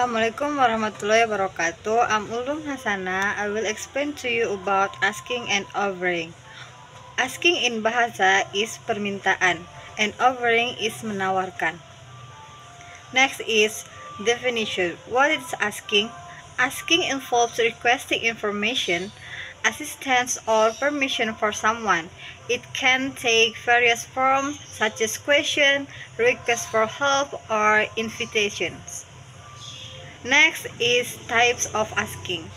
Assalamualaikum warahmatullahi wabarakatuh. I'm Ulum Hasana. I will explain to you about asking and offering. Asking in bahasa is permintaan and offering is menawarkan. Next is definition. What is asking? Asking involves requesting information, assistance, or permission for someone. It can take various forms such as question, request for help, or invitations. Next is types of asking.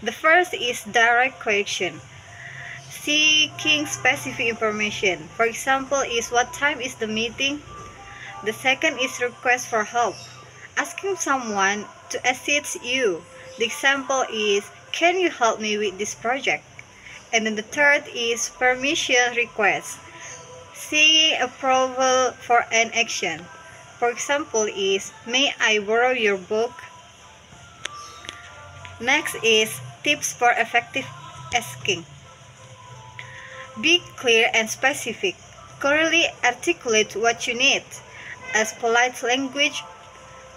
The first is direct question, seeking specific information. For example, is what time is the meeting? The second is request for help, asking someone to assist you. The example is, can you help me with this project? And then the third is permission request, seeking approval for an action. For example is, may I borrow your book? Next is tips for effective asking. Be clear and specific. Clearly articulate what you need. As polite language,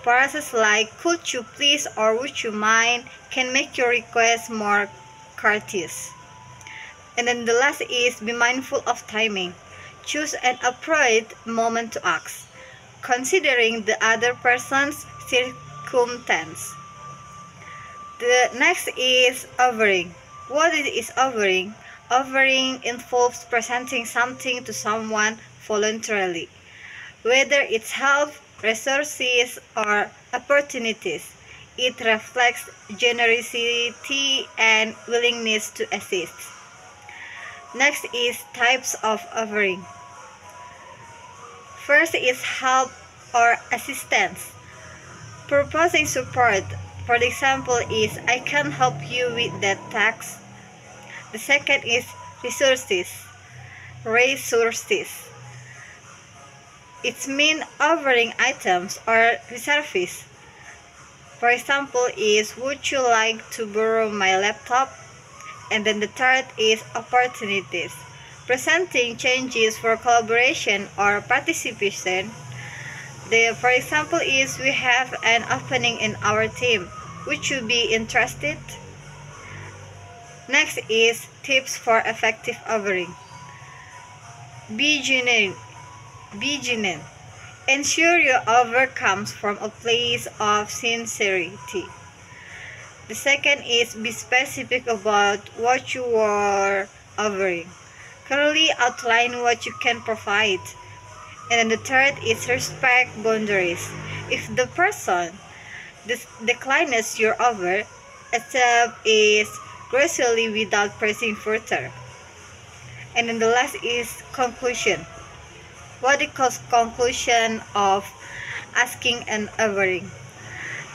phrases like could you please or would you mind can make your request more courteous. And then the last is be mindful of timing. Choose an appropriate moment to ask, considering the other person's circumstance. The next is offering. What is offering? Offering involves presenting something to someone voluntarily, whether it's help, resources, or opportunities. It reflects generosity and willingness to assist. Next is types of offering. First is help or assistance. Proposing support. For example is, I can help you with that task. The second is resources. It means offering items or service. For example is, would you like to borrow my laptop? And then the third is opportunities. Presenting changes for collaboration or participation. For example is, we have an opening in our team. Would you be interested? Next is tips for effective offering. Be genuine. Ensure your offer comes from a place of sincerity. The second is be specific about what you are offering. Clearly outline what you can provide. And then the third is respect boundaries. If the person declines your offer, accept it gracefully without pressing further. And then the last is conclusion. What is conclusion of asking and offering?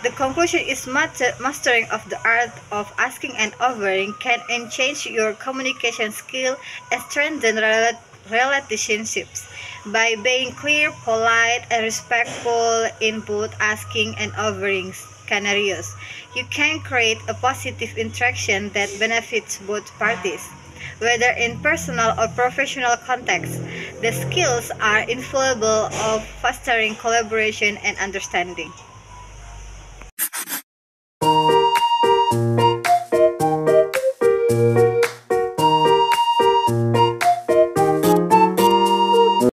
The conclusion is mastering of the art of asking and offering can enhance your communication skill and strengthen relationships. By being clear, polite, and respectful in both asking and offering scenarios, you can create a positive interaction that benefits both parties. Whether in personal or professional contexts, the skills are invaluable of fostering collaboration and understanding.